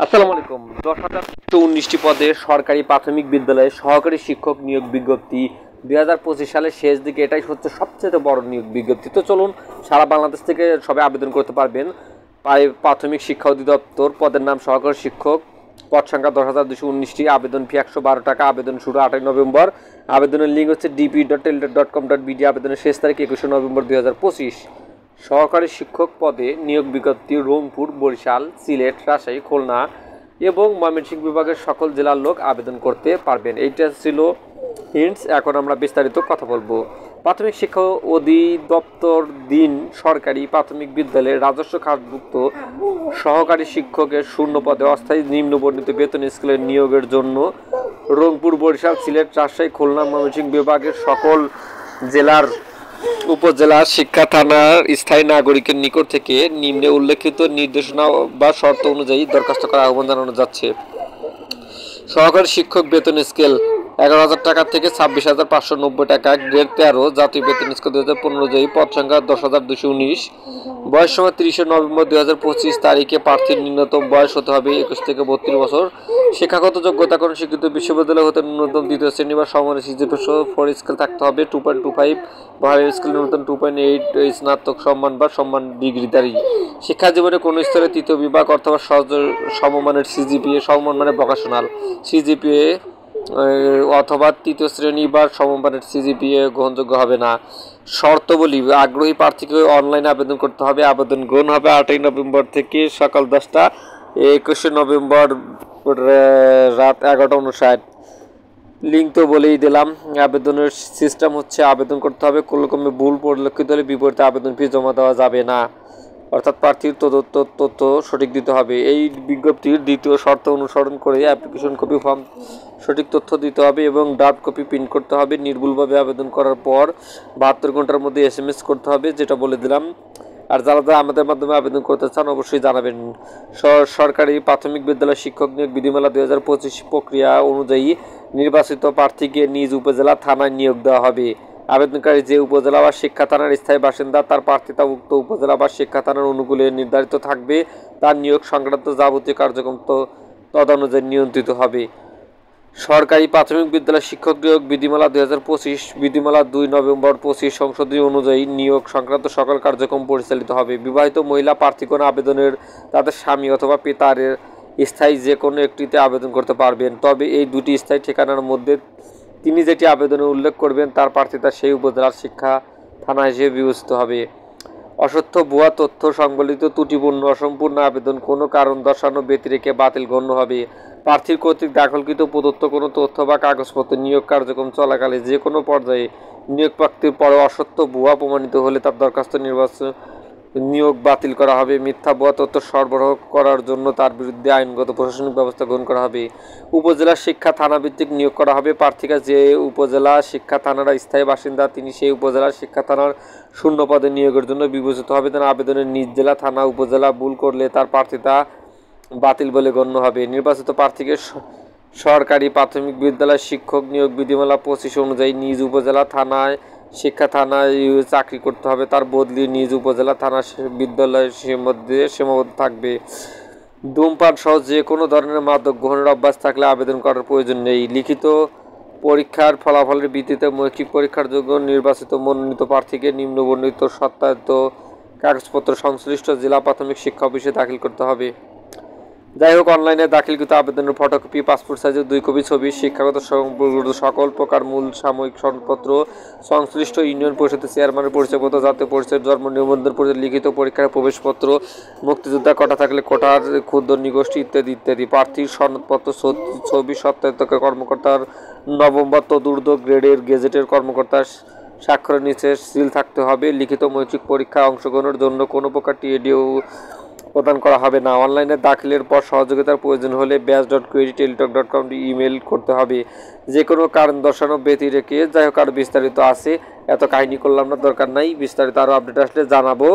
আসসালামু আলাইকুম। 10,119টি পদে সরকারি প্রাথমিক বিদ্যালয়ে সহকারী শিক্ষক নিয়োগ বিজ্ঞপ্তি 2025 সালের শেষ দিকে এটাই হচ্ছে সবচেয়ে বড় নিয়োগ বিজ্ঞপ্তি। তো চলুন, সারা বাংলাদেশ থেকে সবাই আবেদন করতে পারবেন। প্রাথমিক শিক্ষা অধিদপ্তর, পদের নাম সহকারী শিক্ষক, পদ সংখ্যা 10,219টি, আবেদন ফি 112 টাকা, আবেদন শুরু 8 নভেম্বর, আবেদনের লিঙ্ক হচ্ছে dp.tel.com.bd, আবেদনের শেষ তারিখ 21 নভেম্বর 2025। সহকারী শিক্ষক পদে নিয়োগ বিজ্ঞপ্তি রংপুর, বরিশাল, সিলেট, রাজশাহী, খুলনা এবং ময়মনসিংহ বিভাগের সকল জেলার লোক আবেদন করতে পারবেন। এইটা ছিল হিন্টস। এখন আমরা বিস্তারিত কথা বলবো। প্রাথমিক শিক্ষা অধিদপ্তর দিন সরকারি প্রাথমিক বিদ্যালয়ের রাজস্ব খাতভুক্ত সহকারী শিক্ষকের শূন্য পদে অস্থায়ী নিম্নবর্ণিত বেতন স্কেলের নিয়োগের জন্য রংপুর, বরিশাল, সিলেট, রাজশাহী, খুলনা, ময়মনসিংহ বিভাগের সকল জেলার উপজেলা শিক্ষা থানার স্থায়ী নাগরিকের নিকট থেকে নিম্নে উল্লেখিত নির্দেশনা বা শর্ত অনুযায়ী দরখাস্ত করার আহ্বান জানানো যাচ্ছে। সহকারী শিক্ষক বেতন স্কেল 11,000 টাকা থেকে 26,590 টাকা, গ্রেড 13, জাতীয় বেতন স্কেল 2015 অনুযায়ী, পদ সংখ্যা 10,219, বয়স সময় 30 নভেম্বর 2025 তারিখে প্রার্থীর ন্যূনতম বয়স হতে হবে 21 থেকে 32 বছর। শিক্ষাগত যোগ্যতা কোন স্বীকৃত বিশ্ববিদ্যালয় হতে ন্যূনতম দ্বিতীয় শ্রেণী বা সমমানের সিজিপিএ সহ 4 স্কেল থাকতে হবে, 2.25, হায়ার স্কেল ন্যূনতম 2.8, স্নাতক সম্মান বা সম্মান ডিগ্রিধারী। শিক্ষা জীবনে কোনো স্তরে তৃতীয় বিভাগ অথবা সমমানের সিজিপিএ, সমমান মানে ভোকেশনাল সিজিপিএ অথবা তৃতীয় শ্রেণী বা সমমানের সিজিপিএ গ্রহণযোগ্য হবে না। শর্তাবলী: আগ্রহী প্রার্থীকে অনলাইনে আবেদন করতে হবে। আবেদন গ্রহণ হবে 8 নভেম্বর থেকে সকাল 10টা, 21 নভেম্বর রাত 11:59। লিঙ্ক তো বলেই দিলাম। আবেদনের সিস্টেম হচ্ছে, আবেদন করতে হবে, কোনোরকমে ভুল পরিলক্ষিত হলে বিপরীতে আবেদন ফি জমা দেওয়া যাবে না, অর্থাৎ প্রার্থীর তথ্য সঠিক দিতে হবে। এই বিজ্ঞপ্তির দ্বিতীয় শর্ত অনুসরণ করে অ্যাপ্লিকেশন কপি ফর্ম সঠিক তথ্য দিতে হবে এবং ড্রাফট কপি প্রিন্ট করতে হবে। নির্ভুলভাবে আবেদন করার পর 72 ঘন্টার মধ্যে SMS করতে হবে, যেটা বলে দিলাম। আর যারা আমাদের মাধ্যমে আবেদন করতে চান অবশ্যই জানাবেন। সরকারি প্রাথমিক বিদ্যালয় শিক্ষক নিয়োগ বিধিমালা 2025 প্রক্রিয়া অনুযায়ী নির্বাচিত প্রার্থীকে নিজ উপজেলা থানায় নিয়োগ দেওয়া হবে। আবেদনকারী যে উপজেলা বা শিক্ষা থানার স্থায়ী বাসিন্দা, তার প্রার্থিতা উক্ত উপজেলা বা শিক্ষা থানার অনুকূলে নির্ধারিত থাকবে। তার নিয়োগ সংক্রান্ত যাবতীয় কার্যক্রম তদনুযায়ী নিয়ন্ত্রিত হবে। সরকারি প্রাথমিক বিদ্যালয় শিক্ষক নিয়োগ বিধিমালা 2025 বিধিমালা 2 নভেম্বর 25 সংশোধনী অনুযায়ী নিয়োগ সংক্রান্ত সকল কার্যক্রম পরিচালিত হবে। বিবাহিত মহিলা প্রার্থীগণ আবেদনের তাদের স্বামী অথবা পিতার স্থায়ী যে কোনো একটিতে আবেদন করতে পারবেন, তবে এই দুটি স্থায়ী ঠিকানার মধ্যে তিনি যেটি আবেদনে উল্লেখ করবেন তার প্রার্থিতা সেই উপজেলার শিক্ষা থানা হিসেবে বিবেচিত হবে। অসত্য ভুয়া তথ্য সংবলিত ত্রুটিপূর্ণ অসম্পূর্ণ আবেদন কোনো কারণ দর্শানো ব্যতিরেকে বাতিল গণ্য হবে। প্রার্থীর কর্তৃক দাখিলকৃত প্রদত্ত কোনো তথ্য বা কাগজপত্র নিয়োগ কার্যক্রম চলাকালে যে কোনো পর্যায়ে নিয়োগ প্রাপ্তির পরে অসত্য ভুয়া প্রমাণিত হলে তার দরখাস্ত নিয়োগ বাতিল করা হবে। মিথ্যা ভুয়া তথ্য সরবরাহ করার জন্য তার বিরুদ্ধে আইনগত প্রশাসনিক ব্যবস্থা গ্রহণ করা হবে। উপজেলা শিক্ষা থানা ভিত্তিক নিয়োগ করা হবে। প্রার্থীরা যে উপজেলা শিক্ষা থানার স্থায়ী বাসিন্দা তিনি সেই উপজেলার শিক্ষা থানার শূন্য পদে নিয়োগের জন্য বিবেচিত হবে। তার আবেদনের নিজ জেলা থানা উপজেলা ভুল করলে তার প্রার্থিতা বাতিল বলে গণ্য হবে। নির্বাচিত প্রার্থীকে সরকারি প্রাথমিক বিদ্যালয় শিক্ষক নিয়োগ বিধিমালা 25 অনুযায়ী নিজ উপজেলা থানায় শিক্ষা থানায় চাকরি করতে হবে। তার বদলি নিজ উপজেলা থানা বিদ্যালয়ের মধ্যে সীমাবদ্ধ থাকবে। ধূমপান সহ যে কোনো ধরনের মাদক গ্রহণের অভ্যাস থাকলে আবেদন করার প্রয়োজন নেই। লিখিত পরীক্ষার ফলাফলের ভিত্তিতে মৌখিক পরীক্ষার জন্য নির্বাচিত মনোনীত প্রার্থীকে নিম্নবর্ণিত সত্যায়িত কাগজপত্র সংশ্লিষ্ট জেলা প্রাথমিক শিক্ষা অফিসে দাখিল করতে হবে। যাই হোক, অনলাইনে দাখিলকৃত আবেদনের ফটোকপি, পাসপোর্ট সাইজের 2 কপি ছবি, শিক্ষাগত সকল প্রকার মূল সাময়িক সনদপত্র, সংশ্লিষ্ট ইউনিয়ন পরিষদের চেয়ারম্যানের পরিচয়পত্র, জাতীয় পরিচয়, জন্ম নিবন্ধন পরিচয়, লিখিত পরীক্ষার প্রবেশপত্র, মুক্তিযোদ্ধা কোটা থাকলে কোটার ক্ষুদ্র নিগোষ্ঠী ইত্যাদি ইত্যাদি। প্রার্থীর সনদপত্র, ছবি, সত্যায়িত কর্মকর্তার নবম বা তদূর্ধ্ব গ্রেডের গেজেটের কর্মকর্তার স্বাক্ষরের নিচে সিল থাকতে হবে। লিখিত মৌখিক পরীক্ষায় অংশগ্রহণের জন্য কোনো প্রকার টিএডিও প্রদান করা হবে না। অনলাইনে দাখিলের পর সহযোগিতার প্রয়োজন হলে batch.query@teletalk.com ইমেল করতে হবে। যে কোনো কারণ দর্শানো ব্যতি রেখে। যাই হোক, আরও বিস্তারিত আছে, এত কাহিনী করলাম না, দরকার নাই। বিস্তারিত আরও আপডেট আসলে জানাবো।